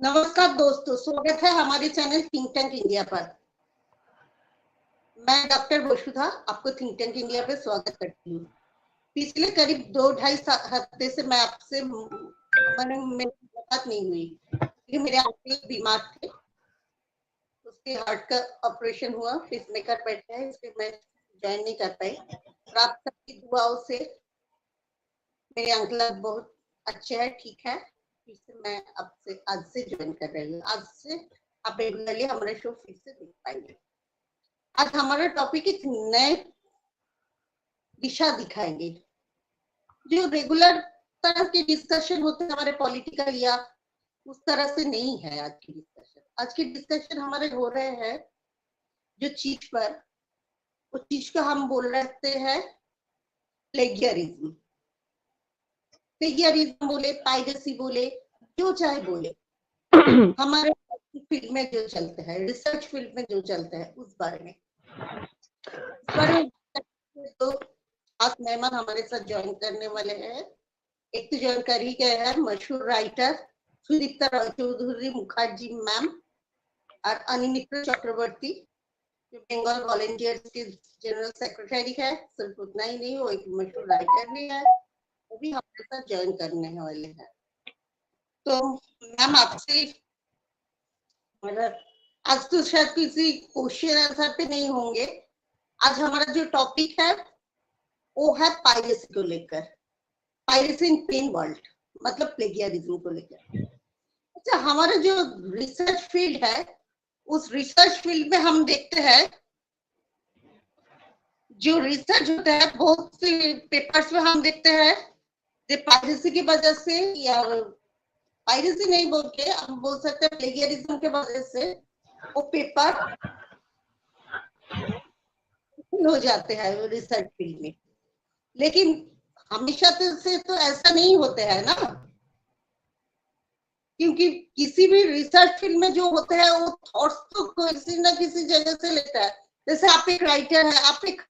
नमस्कार दोस्तों, स्वागत है हमारे चैनल थिंक टैंक इंडिया पर। मैं डॉक्टर वसुधा आपको थिंक टैंक इंडिया पे स्वागत करती हूँ। पिछले करीब 2-2.5 हफ्ते से मैं आपसे मेरी मुलाकात नहीं हुई क्योंकि मेरे अंकल बीमार थे। उसके हार्ट का ऑपरेशन हुआ, पेसमेकर बैठा है, इसलिए मैं ज्वाइन नहीं कर पाई। और आप सबकी दुआओं से मेरे अंकल बहुत अच्छे हैं, ठीक है। इससे मैं आपसे आज से ज्वाइन कर रही हूँ। आज से आप रेगुलरली हमारे शो फिर से देख पाएंगे। आज हमारा टॉपिक एक नए दिशा दिखाएंगे। जो रेगुलर तरह के डिस्कशन होते हैं हमारे पॉलिटिकल या उस तरह से नहीं है आज की डिस्कशन। आज की डिस्कशन हमारे हो रहे हैं जो चीज पर, उस चीज को हम बोल रहे हैं प्लेगियरिज्म। प्लेगियरिज्म बोले, पायरेसी बोले, जो चाहे बोले, हमारे फील्ड में जो चलते हैं, रिसर्च फील्ड में जो चलते हैं, उस बारे में तो खास मेहमान हमारे साथ ज्वाइन करने वाले हैं। एक तो ज्वाइन कर ही गए हैं मशहूर राइटर सुदीप्ता चौधरी मुखर्जी मैम और अनिमित्रा चक्रवर्ती, जो बंगाल वॉलंटियर्स के जनरल सेक्रेटरी है। सिर्फ उतना ही नहीं, वो एक मशहूर राइटर भी है, वो भी हमारे साथ ज्वाइन करने वाले हैं। तो मैम आपसे आज तो शायद किसी क्वेश्चन आंसर पे नहीं होंगे। आज हमारा जो टॉपिक है वो है पायरेसी को लेकर, पायरेसी इन पेन वर्ल्ड, मतलब प्लेगियरिज्म को लेकर। अच्छा, हमारा जो रिसर्च फील्ड है, उस रिसर्च फील्ड में हम देखते हैं जो रिसर्च होता है, बहुत से पेपर्स में हम देखते हैं जो पायरेसी की वजह से, या पायरेसी नहीं बोल के हम बोल सकते हैं प्लेगियरिज्म के वजह से वो पेपर हो जाते हैं रिसर्च फील्ड में। लेकिन हमेशा से तो ऐसा नहीं होता है ना, क्योंकि किसी भी रिसर्च फील्ड में जो होता है वो थॉट्स तो किसी ना किसी जगह से लेता है। जैसे आप एक राइटर है, आप एक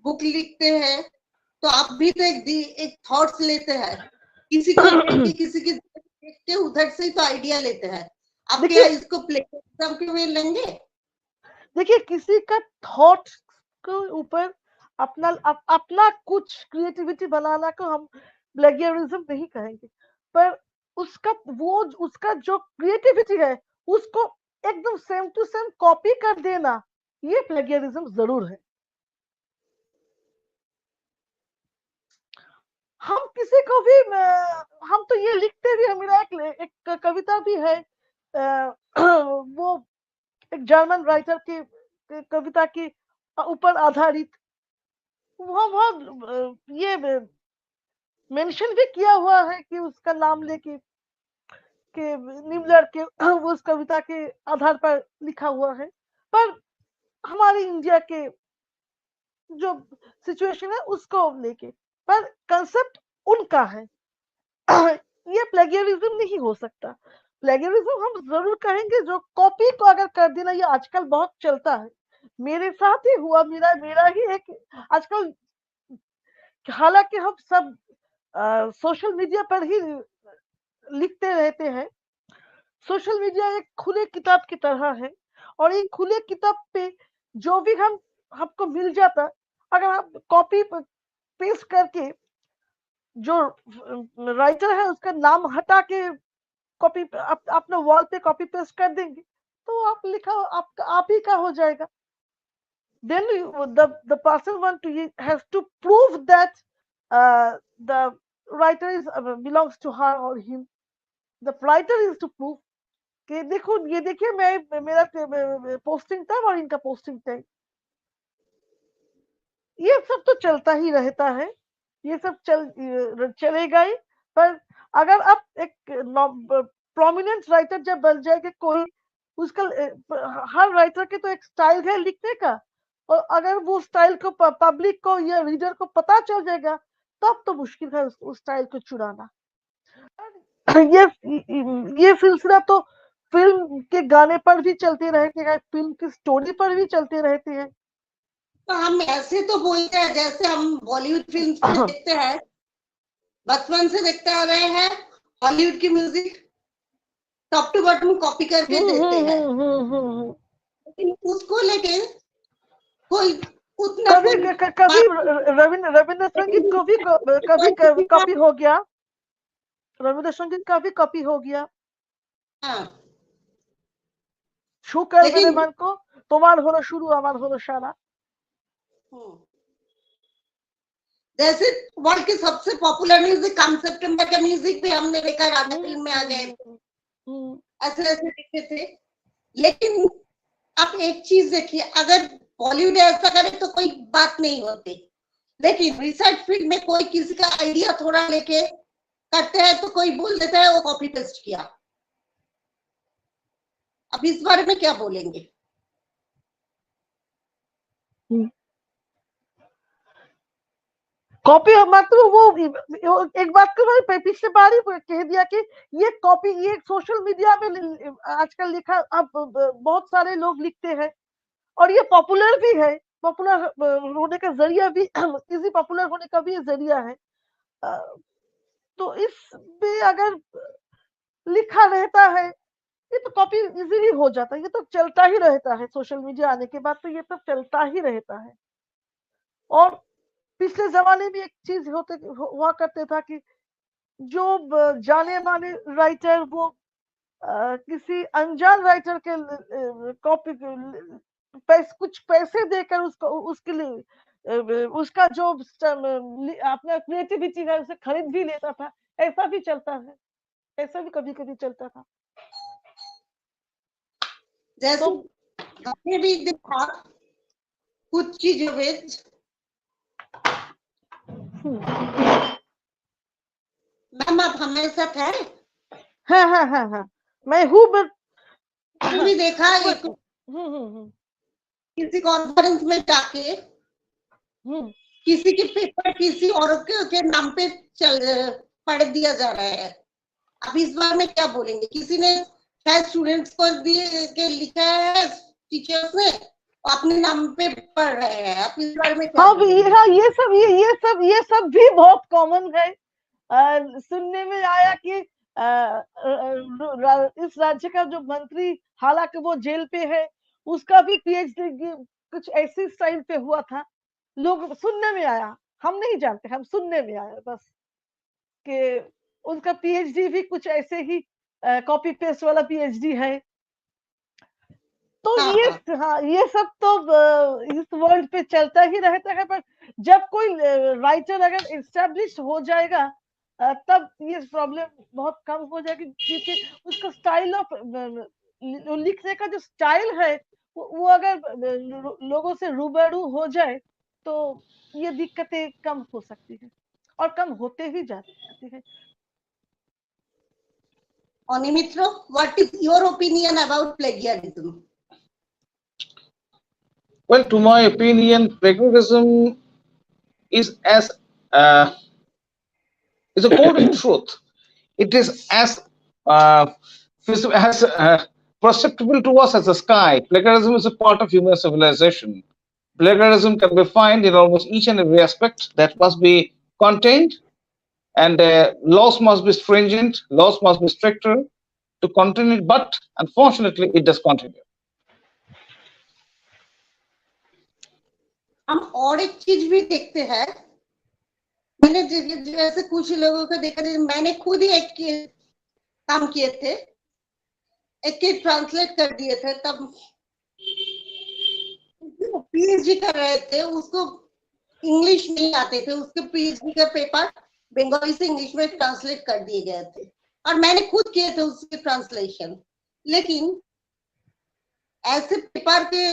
बुक लिखते हैं तो आप भी तो एक थॉट्स लेते हैं, किसी को देख के, किसी की देख के उधर से तो आइडिया लेते हैं। आप क्या इसको प्लेगियरिज्म के में लेंगे? देखिए, किसी का थॉट के ऊपर अपना कुछ क्रिएटिविटी बनाना को हम प्लेगियरिज्म नहीं कहेंगे, पर उसका जो क्रिएटिविटी है उसको एकदम सेम टू सेम कॉपी कर देना, ये प्लेगियरिज्म जरूर है। हम किसी को भी, हम तो ये लिखते भी हैं। मेरा एक कविता भी है, वो एक जर्मन राइटर की कविता के ऊपर आधारित। वह ये मेंशन भी किया हुआ है कि उसका नाम लेके कि निम्लर के उस कविता के आधार पर लिखा हुआ है। पर हमारे इंडिया के जो सिचुएशन है उसको लेके, पर कंसेप्ट उनका है। ये प्लेगियरिज्म नहीं हो सकता। प्लेगियरिज्म हम जरूर कहेंगे जो कॉपी को अगर कर देना, ये आजकल बहुत चलता है। मेरे साथ ही हुआ, मेरा ही एक आजकल, हालांकि हम सब सोशल मीडिया पर ही लिखते रहते हैं। सोशल मीडिया एक खुले किताब की तरह है, और एक खुले किताब पे जो भी हमको मिल जाता, अगर आप कॉपी पेस्ट करके जो राइटर है उसका नाम हटा के कॉपी अपने वॉल पे कॉपी पेस्ट कर देंगे तो आप लिखा आप ही का हो जाएगा। Then the person has to prove that the writer belongs to her or him. The writer is to prove कि देखो, ये देखिए, मेरा पोस्टिंग टाइम और इनका पोस्टिंग टाइम, ये सब तो चलता ही रहता है, ये सब चलेगा ही। पर अगर आप एक प्रोमिनेंट राइटर जब बन जाएगा कोई, उसका हर राइटर के तो एक स्टाइल है लिखने का, और अगर वो स्टाइल को पब्लिक को या रीडर को पता चल जाएगा तब तो मुश्किल है उस स्टाइल को चुराना। ये सिलसिला तो फिल्म के गाने पर भी चलते रहते हैं, फिल्म की स्टोरी पर भी चलते रहते हैं। तो हम ऐसे तो बोलते हैं जैसे हम बॉलीवुड फिल्म देखते हैं, बचपन से देखते आ रहे हैं हॉलीवुड की music, top to bottom copy करके देते हैं, लेकिन उसको लेके कोई उतना कभी कभी रविंद्र संगीत को भी कभी कॉपी हो गया, रविंद्र संगीत का भी कॉपी हो गया। हाँ, छू कर मेरे लेकिन मन को, तुम्हार हलो शुरू আমার হলো সারা। जैसे वर्ल्ड के सबसे पॉपुलर म्यूजिक कम सितंबर का म्यूजिक भी हमने देखा, राधा फिल्म में आ गए, ऐसे ऐसे दिखते थे। लेकिन आप एक चीज देखिए, अगर बॉलीवुड ऐसा करे तो कोई बात नहीं होती, लेकिन रिसर्च फील्ड में कोई किसी का आइडिया थोड़ा लेके करते हैं तो कोई बोल देता है वो कॉपी पेस्ट किया। अब इस बारे में क्या बोलेंगे? कॉपी मतलब वो एक बात को मैंने पिछले बार ही कह दिया कि ये कॉपी, ये सोशल मीडिया में आजकल लिखा, अब बहुत सारे लोग लिखते हैं और ये पॉपुलर भी है, पॉपुलर होने का जरिया भी, इजी पॉपुलर होने का भी ये जरिया है। तो इसमें अगर लिखा रहता है ये तो कॉपी इजीली हो जाता है, ये तो चलता ही रहता है, सोशल मीडिया आने के बाद तो ये तो चलता ही रहता है। और पिछले जमाने में एक चीज हुआ करते था कि जो जाने माने राइटर वो किसी अनजान राइटर के कॉपी कुछ पैसे देकर उसको उसके लिए उसका जो अपना क्रिएटिविटी है उसे खरीद भी लेता था, ऐसा भी चलता है, ऐसा भी कभी कभी चलता था। जैसे हमने भी देखा कुछ चीजों में, मैम आप हमारे साथ है? हाँ, मैं हूँ, भी देखा एक किसी कॉन्फ्रेंस में जाके किसी के पेपर किसी और के नाम पे पढ़ दिया जा रहा है। अब इस बारे में क्या बोलेंगे? किसी ने शायद स्टूडेंट्स को दिए के लिखा है, टीचर्स ने अपने नाम पे पढ़ रहे हैं। अब इस बारे में क्या? हाँ, ये सब भी बहुत कॉमन है। सुनने में आया कि इस राज्य का जो मंत्री, हालांकि वो जेल पे है, उसका भी पीएचडी कुछ ऐसी स्टाइल पे हुआ था। लोग सुनने में आया, हम नहीं जानते, हम सुनने में आया बस कि उनका पीएचडी भी कुछ ऐसे ही कॉपी पेस्ट वाला पीएचडी है। तो ये सब तो इस वर्ल्ड पे चलता ही रहता है। पर जब कोई राइटर अगर एस्टेब्लिश हो जाएगा तब ये प्रॉब्लम बहुत कम हो जाएगी, क्योंकि उसका स्टाइल ऑफ लिखने का जो स्टाइल है वो अगर लोगों से रूबरू हो जाए तो ये दिक्कतें कम हो सकती है और कम होते ही जाती है। Animitra, what is your opinion about plagiarism? Well, to my opinion, plagiarism is as is a code of truth. It is as perceptible to us as the sky. Plagiarism is a part of human civilization. Plagiarism can be found in almost each and every aspect that must be contained, and laws must be stringent, laws must be stricter to contain it, but unfortunately it does continue. हम और एक चीज भी देखते हैं, मैंने जैसे कुछ लोगों को देखा, मैंने खुद ही एक काम किए थे, एक के ट्रांसलेट कर दिए थे, तब पीएचडी कर रहे थे, उसको इंग्लिश नहीं आते थे, उसके पीएचडी का पेपर बंगाली से इंग्लिश में ट्रांसलेट कर दिए गए थे और मैंने खुद किए थे उसके ट्रांसलेशन। लेकिन ऐसे पेपर के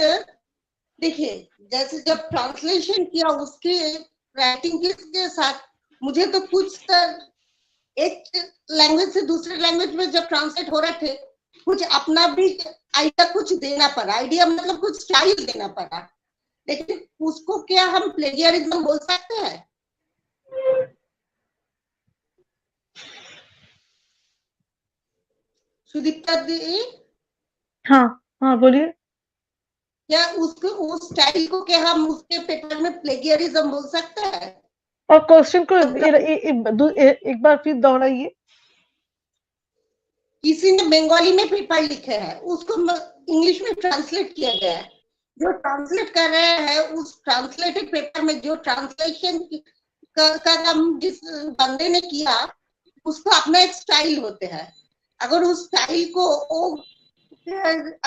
देखिए, जैसे जब ट्रांसलेशन किया उसके राइटिंग के साथ, मुझे तो कुछ एक लैंग्वेज से दूसरे लैंग्वेज में जब ट्रांसलेट हो रहे थे, कुछ अपना भी आइडिया कुछ देना पड़ा, आइडिया मतलब कुछ स्टाइल देना पड़ा, लेकिन उसको क्या हम प्लेगियरिज्म बोल सकते हैं? सुदीप्ता दी, हाँ बोलिए। क्या उसको उस स्टाइल को क्या हम उसके पेपर में प्लेगियरिज्म बोल सकते हैं? और क्वेश्चन को एक बार फिर दोहराइए। किसी ने बंगाली में पेपर लिखे हैं, उसको इंग्लिश में ट्रांसलेट किया गया है। जो ट्रांसलेट कर रहे हैं उस ट्रांसलेटेड पेपर में जो ट्रांसलेशन का काम जिस बंदे ने किया, उसको अपना एक स्टाइल होते हैं। अगर उस स्टाइल को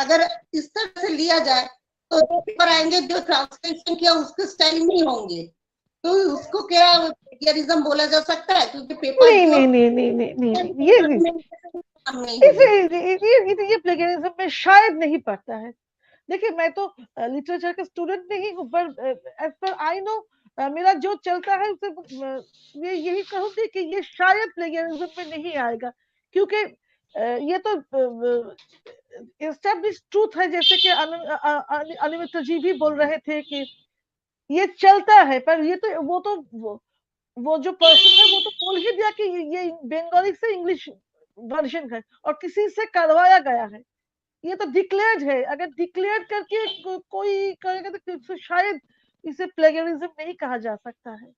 अगर इस तरह से लिया जाए तो पेपर आएंगे जो ट्रांसलेशन किया उसके स्टाइल नहीं होंगे, तो उसको क्या प्लेगरिज्म बोला जा सकता है? क्योंकि पेपर ये प्लेगरिज्म में शायद नहीं पड़ता है। देखिए, मैं तो लिटरेचर का स्टूडेंट नहीं हूँ, पर एज पर आई नो मेरा जो चलता है उसे मैं यही कहूंगी कि ये शायद प्लेगरिज्म में नहीं आएगा, क्योंकि ये तो एस्टैब्लिश ट्रूथ है। जैसे कि अनिमित्रा जी भी बोल रहे थे कि ये चलता है, पर ये तो वो जो पर्सन है वो तो बोल ही दिया कि ये बंगाली से इंग्लिश वर्जन है और किसी से करवाया गया है। ये तो डिक्लेयर्ड है। अगर डिक्लेयर करके कोई करेगा तो शायद इसे प्लेगरिज्म नहीं कहा जा सकता है।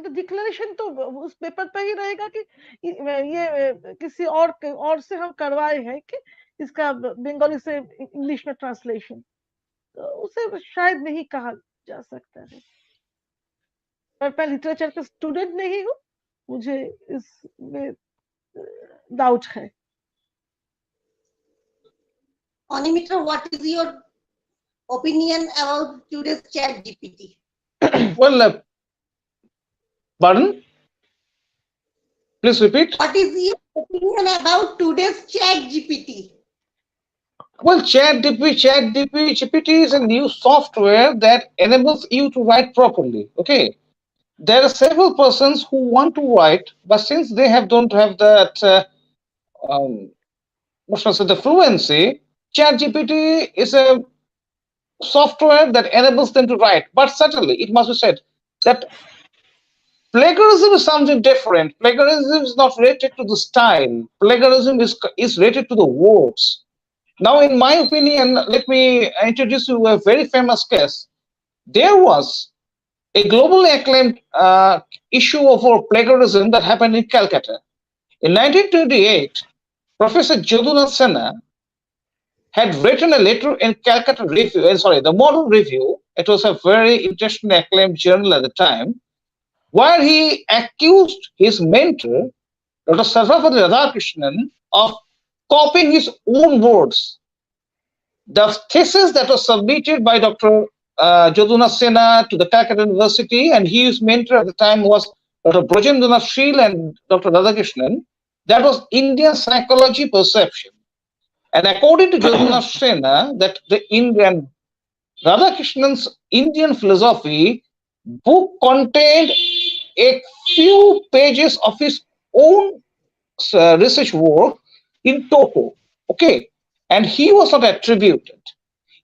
तो डिक्लेरेशन तो उस पेपर पे ही रहेगा कि ये किसी और से हम करवाए हैं कि इसका बंगाली से इंग्लिश में ट्रांसलेशन, तो उसे शायद नहीं कहा जा सकता है। पर मैं लिटरेचर का स्टूडेंट नहीं हूँ, मुझे इसमें डाउट है। Animitra, what is your opinion about today's chat GPT? Well, pardon? Please repeat. What is your opinion about today's chat GPT? Well, GPT is a new software that enables you to write properly. Okay. There are several persons who want to write, but since they don't have that, what should I say, the fluency, ChatGPT is a software that enables them to write. But certainly, it must be said that plagiarism is something different. Plagiarism is not related to the style. Plagiarism is related to the words. Now, in my opinion, let me introduce you a very famous case. There was a globally acclaimed issue of plagiarism that happened in Calcutta. In 1928, Professor Chaudhury had written a letter in Calcutta Review, the Modern Review. It was a very internationally acclaimed journal at the time, where he accused his mentor, Dr. Sarvapati Radhakrishnan, of copying his own words. The thesis that was submitted by Dr. Chaudhury Sena to the Calcutta University, and his mentor at the time was Dr. Brajendranath Sheel and Dr. Radhakrishnan, that was Indian psychology perception. And according to Chaudhury Sena, that the Indian Radhakrishnan's Indian philosophy book contained a few pages of his own research work in toto. Okay, and he was not attributed.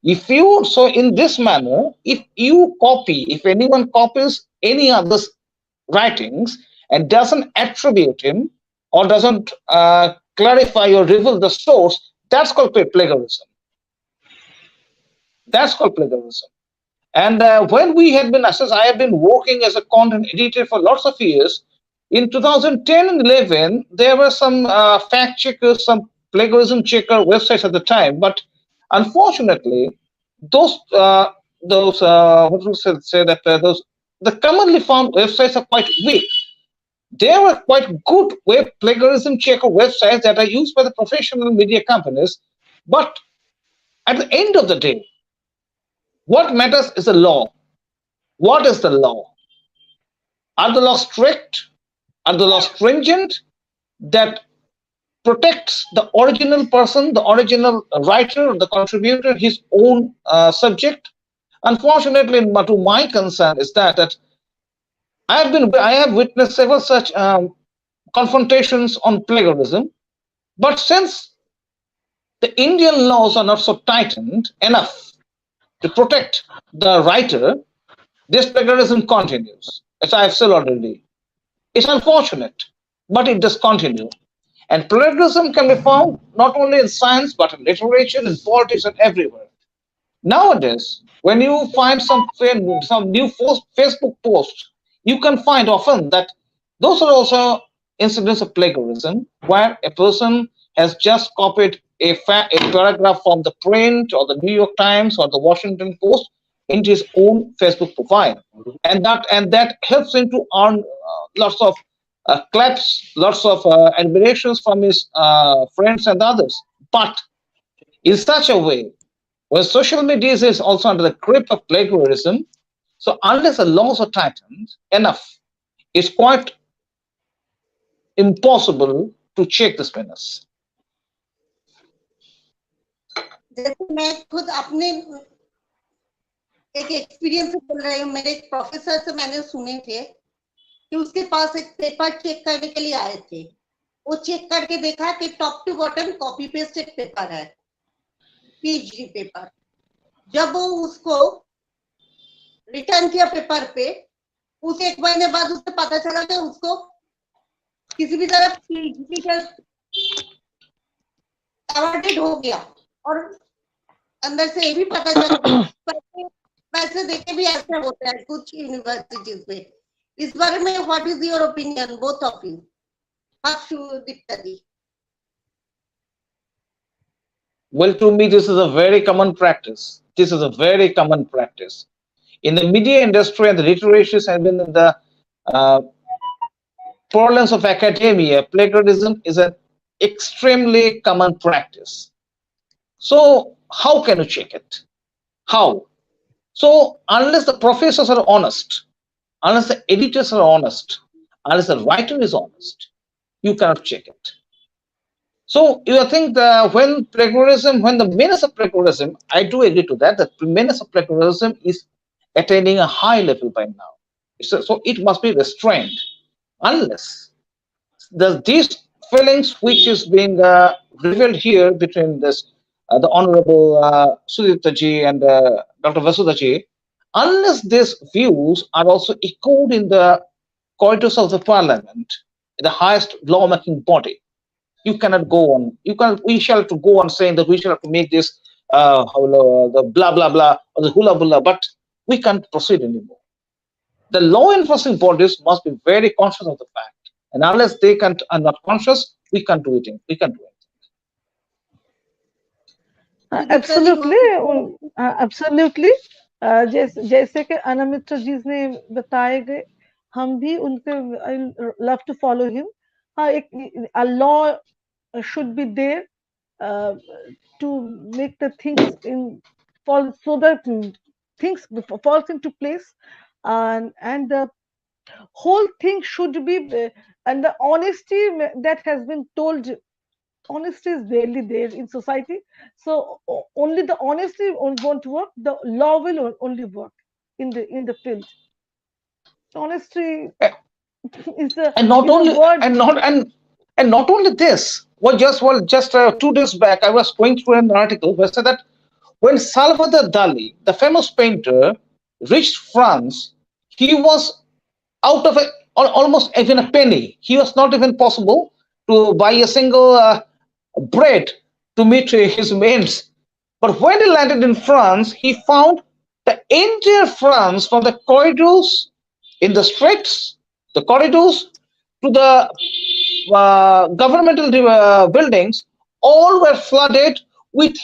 If you, so in this manner, if anyone copies any other's writings and doesn't attribute him or doesn't clarify or reveal the source, that's called plagiarism. That's called plagiarism. And when we had been assessed, I have been working as a content editor for lots of years. In 2010 and 11, there were some fact checkers, some plagiarism checker websites at the time, but unfortunately, those the commonly found websites are quite weak. There were quite good web plagiarism checker websites that are used by the professional media companies, but at the end of the day, what matters is the law. What is the law? Are the laws strict? Are the laws stringent that protects the original person, the original writer, the contributor, his own subject? Unfortunately, to my concern is that I have witnessed several such confrontations on plagiarism, but since the Indian laws are not so tightened enough to protect the writer, this plagiarism continues, as I have said already. It's unfortunate, but it does continue. And plagiarism can be found not only in science, but in literature, in politics, and everywhere. Nowadays, when you find some new Facebook posts, you can find often that those are also incidents of plagiarism where a person has just copied a paragraph from the print or the New York Times or the Washington Post into his own Facebook profile, and that helps him to earn lots of claps, lots of admirations from his friends and others. But in such a way, when social media is also under the grip of plagiarism, so unless the laws are tightened enough, it's quite impossible to check this menace. जैसे मैं खुद अपने एक experience से बोल रही हूँ, मेरे एक प्रोफेसर से मैंने सुने थे कि उसके पास एक पेपर चेक करने के लिए आए थे। वो चेक करके देखा कि top to bottom copy pasted paper है, पीएचडी पेपर। जब वो उसको रिटर्न किया पेपर पे, उसे 1 महीने बाद उसे पता चला कि उसको किसी भी तरह पीएचडी का अवार्डेड हो गया, और अंदर से ये भी पता चला पैसे देके भी ऐसा होता है कुछ यूनिवर्सिटीज में। इस बारे में what is your opinion, both of you? Sudipta ji. Well, to me, this is a very common practice. This is a very common practice. In the media industry and the literature and in the parlance of academia, plagiarism is an extremely common practice. So how can you check it? How? So unless the professors are honest, unless the editors are honest, unless the writer is honest, you cannot check it. So you think that when the menace of plagiarism, I do agree to that, the menace of plagiarism is attaining a high level by now. So it must be restrained, unless these feelings which is being revealed here between this the Honorable Sudipta ji and Dr. Vasudha ji, unless these views are also echoed in the corridors of the parliament, the highest lawmaking body, you cannot go on. We shall have to go on saying that we shall have to make this the blah blah blah or the hula bula, but we can't proceed anymore. The law enforcing bodies must be very conscious of the fact, and unless they are not conscious, we can't do anything. We can't do anything. Absolutely जैसे कि अनामित्रा जी ने बताए गए, हम भी उनके love to follow him. हाँ, एक law should be there to make the things fall, so that things falls into place, and the whole thing should be and the honesty that has been told. Honesty is barely there in society, so only the honesty won't work. The law will only work in the field. Honesty is a word. And not only this. Just 2 days back, I was going through an article where said that when Salvador Dali, the famous painter, reached France, he was out of almost even a penny. He was not even possible to buy a single bread to meet his ends. But when he landed in France, he found the entire France, from the corridors in the streets, the corridors to the governmental buildings, all were flooded with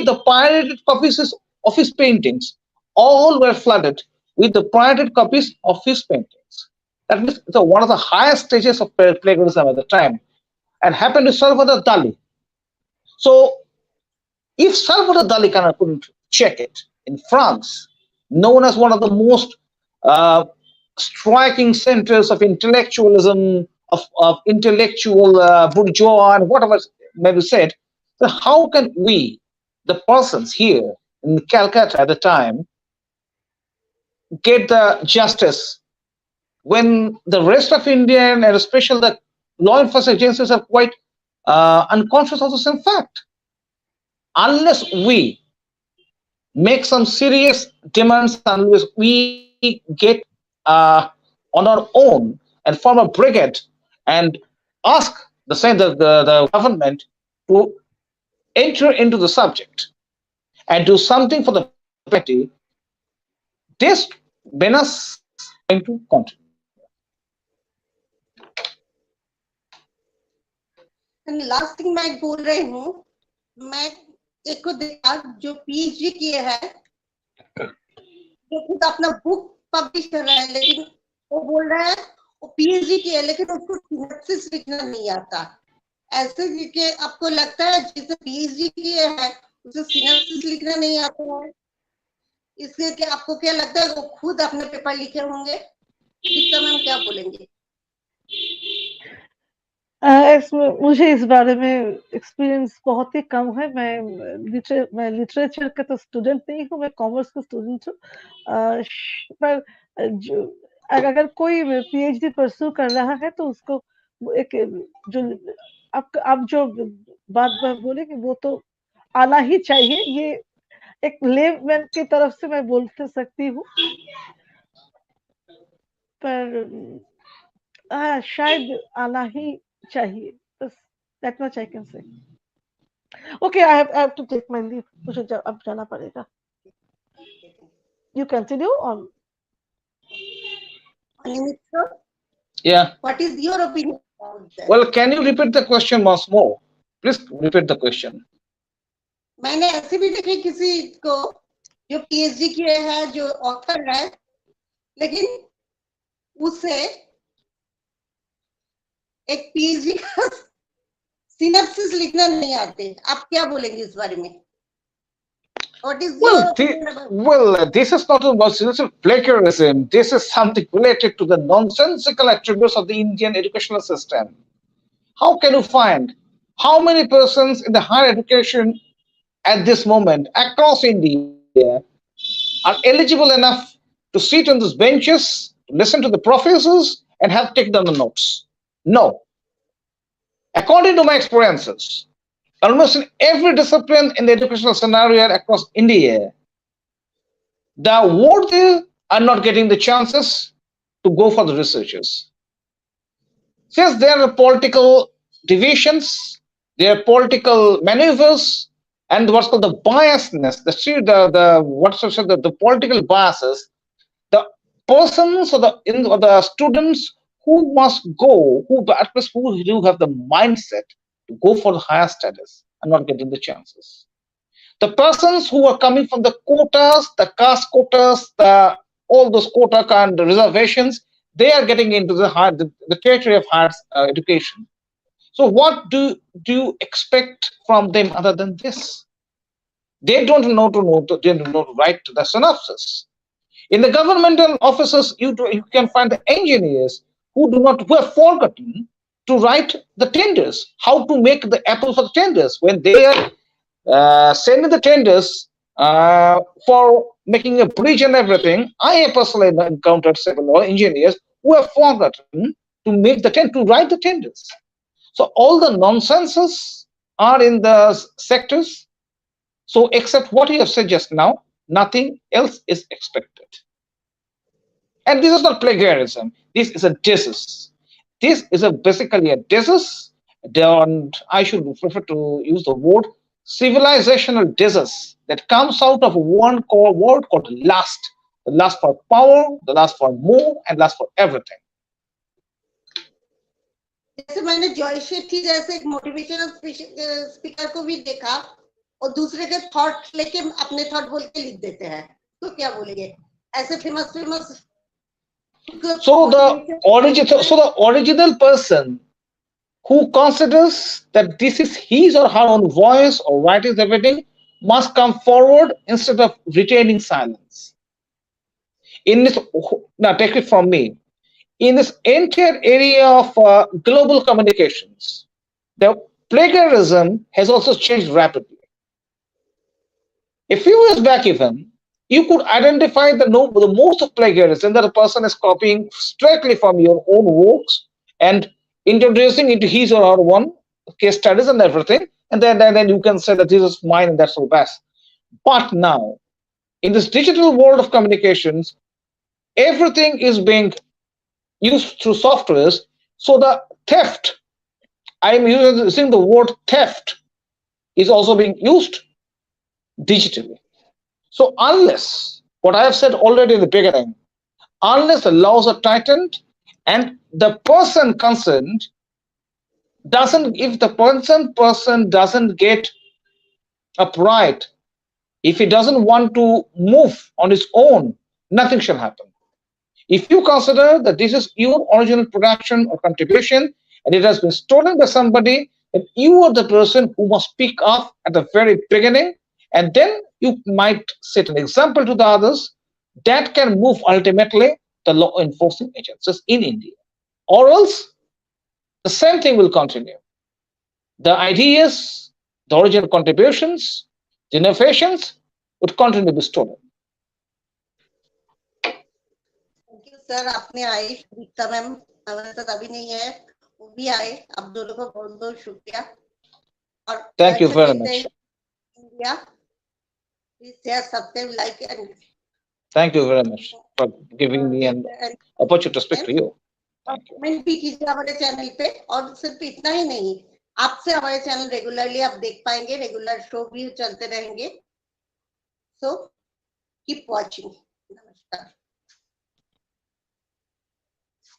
the pirated copies of his paintings. All were flooded with the pirated copies of his paintings. That means one of the highest stages of plagiarism at the time, and happened to Salvador Dali. So if Salvador Dali couldn't check it in France, known as one of the most striking centers of intellectualism, of intellectual bourgeois and whatever may be said, so how can we, the persons here in Calcutta at the time, get the justice when the rest of India and especially the law enforcement agencies are quite unconscious of the same fact? Unless we make some serious demands, unless we get on our own and form a brigade and ask the government to enter into the subject and do something for the party, this menace is going to continue. Last thing मैं बोल रही हूँ, मैं एक को देखा जो PhD किए हैं, जो खुद अपना बुक पब्लिश कर रहा है, लेकिन वो बोल रहा है वो पीएचडी किया है लेकिन उसको सिनॉप्सिस लिखना नहीं आता। ऐसे लिखे आपको लगता है जिसे पीएचडी किए हैं उसे सिनॉप्सिस लिखना नहीं आता है? इसलिए क्या आपको क्या लगता है वो खुद अपने पेपर लिखे होंगे? सुदीप्ता मैम क्या बोलेंगे? मुझे इस बारे में एक्सपीरियंस बहुत ही कम है। मैं लिटरेचर का तो स्टूडेंट नहीं हूँ, मैं कॉमर्स का स्टूडेंट हूँ। पर अगर कोई पीएचडी परस्यू कर रहा है तो उसको एक जो आप जो बात बोले कि वो तो आना ही चाहिए, ये एक लेमैन की तरफ से मैं बोल सकती हूँ। पर शायद आना ही चाहिए, बस that much I can say. Okay, I have to take my leave. मुझे अब जाना पड़ेगा. You continue on. Animitra, Yeah. what is your opinion about that? Well, can you repeat the question once more? Please repeat the question. मैंने ऐसे भी देखे किसी को जो पीएचडी किए हैं, जो ऑथर है, लेकिन उसे एक पीएचडी का सिनॉप्सिस लिखना नहीं आते। आप क्या बोलेंगे इस बारे में? What is this is not about plagiarism. This is something related to the nonsensical attributes of the Indian educational system. How can you find how many persons in the higher education at this moment across India are eligible enough to sit on these benches, listen to the professors, and have taken down the notes? No. According to my experiences, almost in every discipline in the educational scenario across India, the worthy are not getting the chances to go for the researchers. Since there are political divisions, there are political maneuvers, and what's called the biasness, the political biases, the persons or the students who must go, who at least who do have the mindset to go for the higher status are not getting the chances. The persons who are coming from the quotas, the caste quotas, all those quota and reservations, they are getting into the territory of higher education. So what do you expect from them other than this? They don't know to write the synopsis. In the governmental offices, you can find the engineers who have forgotten to write the tenders, how to make the apple for the tenders. When they are sending the tenders for making a bridge and everything, I personally encountered several engineers who have forgotten to make to write the tenders. So all the nonsenses are in the sectors. So except what you have said just now, nothing else is expected. And this is not plagiarism. This is a disease. This is basically a disease. And I should prefer to use the word civilizational disease that comes out of one core word called lust. The lust for power, the lust for more, and lust for everything. जैसे मैंने Joy Shetty जैसे एक motivational speaker को भी देखा और दूसरे के थॉट लेके अपने थॉट बोल के लिख देते हैं, तो क्या बोलेंगे? ऐसे famous So the original person who considers that this is his or her own voice or writing everything must come forward instead of retaining silence. In this, now take it from me, in this entire area of global communications, the plagiarism has also changed rapidly. A few years back even, you could identify the most of plagiarism that a person is copying strictly from your own works and introducing into his or her one case studies and everything, and then you can say that this is mine and that's so best. But now, in this digital world of communications, everything is being used through softwares, so the theft, I'm using the word theft, is also being used digitally. So unless, what I have said already in the beginning, unless the laws are tightened and the person concerned if the person doesn't get upright, if he doesn't want to move on his own, nothing shall happen. If you consider that this is your original production or contribution and it has been stolen by somebody, then you are the person who must speak up at the very beginning, and then you might set an example to the others that can move ultimately the law enforcing agencies in India. Or else the same thing will continue. The ideas, the original contributions, the innovations would continue to be stolen. Thank you sir, आपने आए, Sudipta ma'am हमारे साथ अभी नहीं है, वो भी आए, आप दोनों को बहुत बहुत शुक्रिया। और Thank you very much. India, please share, subscribe, like and Thank you very much for giving me an opportunity to speak to you. Comment भी कीजिए हमारे चैनल पे। और सिर्फ इतना ही नहीं, आपसे हमारे चैनल रेगुलरली आप देख पाएंगे, रेगुलर शो भी चलते रहेंगे। So keep watching. नमस्कार।